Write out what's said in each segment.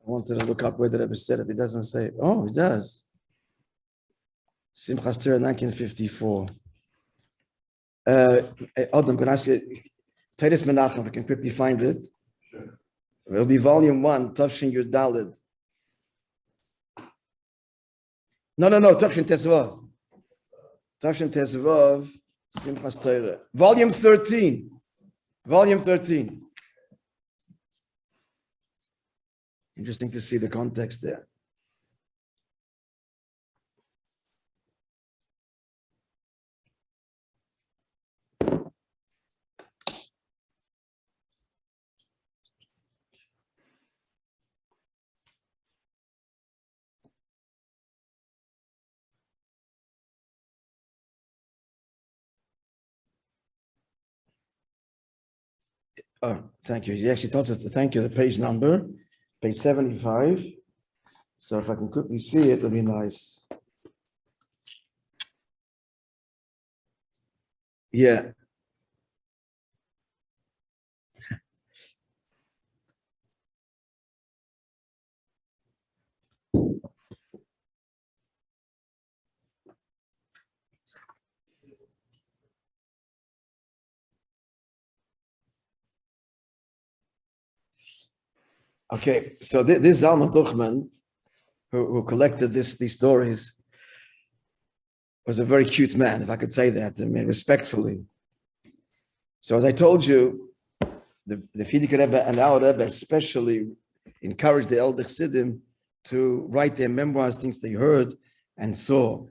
I wanted to look up where the Rebbe said it. It doesn't say. Oh, it does. Simchas Torah, 1954. Adam, can I ask you, Titus Menachem, if we can quickly find it. Sure. It'll be volume 1, Tavshin Yud Daled. No, Tavshin Tesvav. Tavshin Tesvav, Simchas Torah. Volume 13. Volume 13. Interesting to see the context there. Oh, thank you. He actually tells us to thank you, the page number, page 75. So if I can quickly see it, it'll be nice. Yeah. Okay, so this Zalman Tuchman, who collected these stories, was a very cute man, if I could say that, I mean, respectfully. So as I told you, the Frierdiker Rebbe and our Rebbe especially encouraged the elder Chassidim to write their memoirs, things they heard and saw.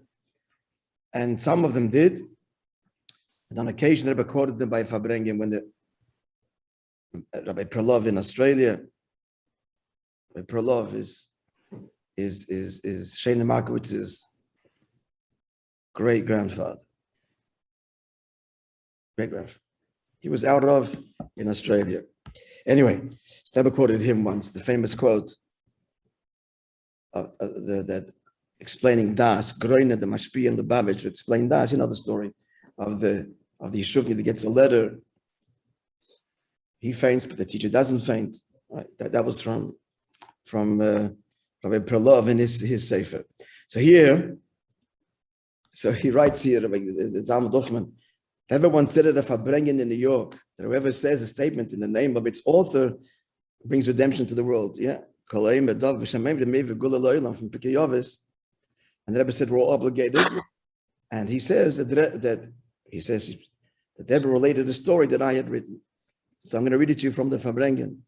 And some of them did. And on occasion, the Rebbe quoted them by Fabrengen when the Rabbi Perlov in Australia. Rabbi Perlov is Shane Markowitz's great-grandfather. Great-grandfather. He was out of in Australia. Anyway, Stebber quoted him once, the famous quote of that explaining Das, Groine the Mashpi and the Babich, explain Das, you know the story of the Yeshuvni that gets a letter. He faints, but the teacher doesn't faint. Right? That was from Rabbi Perlov in his Sefer. So he writes here, the Zalman Tuchman, everyone said it if I bring in New York, that whoever says a statement in the name of its author brings redemption to the world. Yeah. From Pirkei Avos. And the Rebbe said we're all obligated. And he says that Rebbe related a story that I had written. So I'm going to read it to you from the Fabrengen.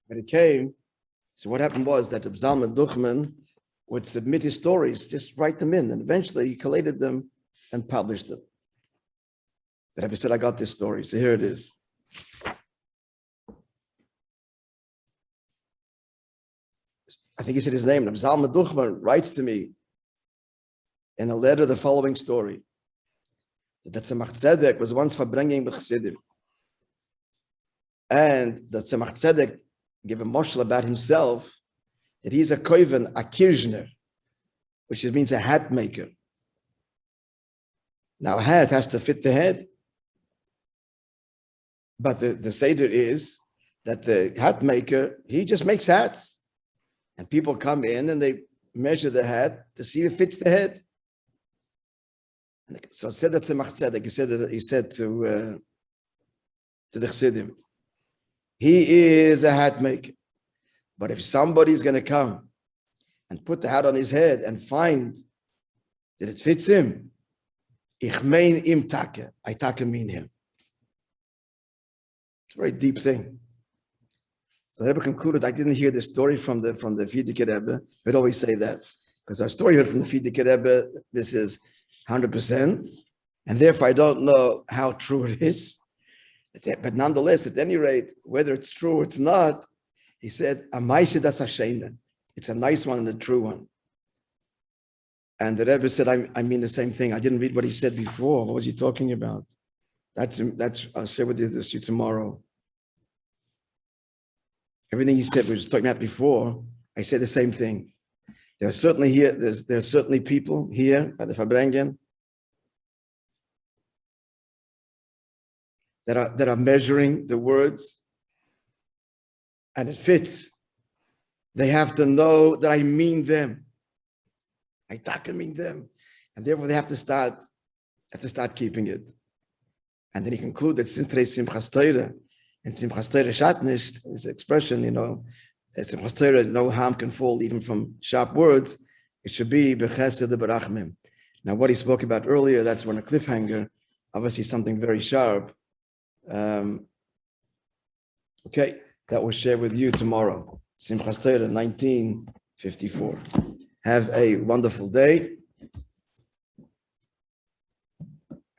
When it came, so what happened was that Zalman Tuchman would submit his stories, just write them in, and eventually he collated them and published them. The Rebbe said, I got this story, so here it is. I think he said his name. Zalman Tuchman writes to me in a letter the following story. That Tzemach Tzedek was once Fabrengen with Chassidim. And that Tzemach Tzedek gave a moshel about himself, that he's a koiven, a kirchner, which means a hat maker. Now, a hat has to fit the head. But the Seder is that the hat maker, he just makes hats. And people come in and they measure the hat to see if it fits the head. And so it said that Tzemach Tzedek, he said to the Chassidim, he is a hat maker. But if somebody's going to come and put the hat on his head and find that it fits him, ich mein im take, I take mean him. It's a very deep thing. So the Rebbe concluded, I didn't hear the story from the Frierdiker Rebbe. We'd always say that. Because our story heard from the Frierdiker Rebbe, this is 100%. And therefore, I don't know how true it is. But nonetheless, at any rate, whether it's true or it's not, he said, it's a nice one and a true one. And the Rebbe said, I mean the same thing. I didn't read what he said before. What was he talking about? That's I'll share with you this to you tomorrow. Everything he said, we were talking about before, I said the same thing. There are certainly here, there's certainly people here at the Fabrengen that are measuring the words and it fits, they have to know that I mean them. I mean them. And therefore they have to start keeping it. And then he concludes that since today's Simchas Torah, and Simchas Torah shat nicht, is expression, Simchas Torah, no harm can fall even from sharp words. It should be b'chesed b'rachmim. Now, what he spoke about earlier, that's one a cliffhanger, obviously something very sharp. Okay, that we'll share with you tomorrow. Simchas Torah 1954. Have a wonderful day.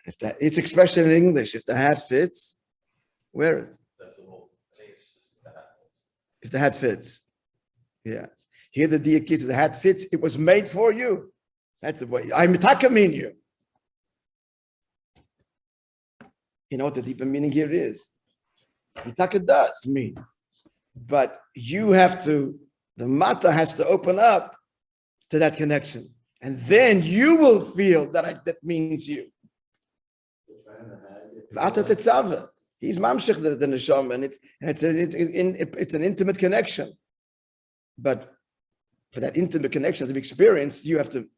If it's expression in English, if the hat fits, wear it. That's the whole thing. It's just the hat fits. If the hat fits. Yeah. Here the dear kids, if the hat fits, it was made for you. That's the way. I'm mean you. You know what the deeper meaning here is? Mitaka does mean. But you have to, the mata has to open up to that connection. And then you will feel that means you. He's mamshich the neshama, and it's an intimate connection. But for that intimate connection to be experienced, you have to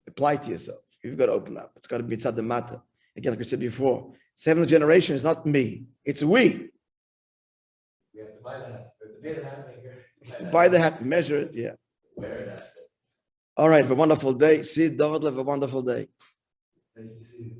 apply to yourself. You've got to open up. It's got to be tzad the mata. Again, like we said before, seventh generation is not me; it's we. We have to buy the hat. We have to buy the hat maker. You have to buy the hat to measure it. Yeah. Wear it. All right. Have a wonderful day. See, David, have a wonderful day. Nice to see you.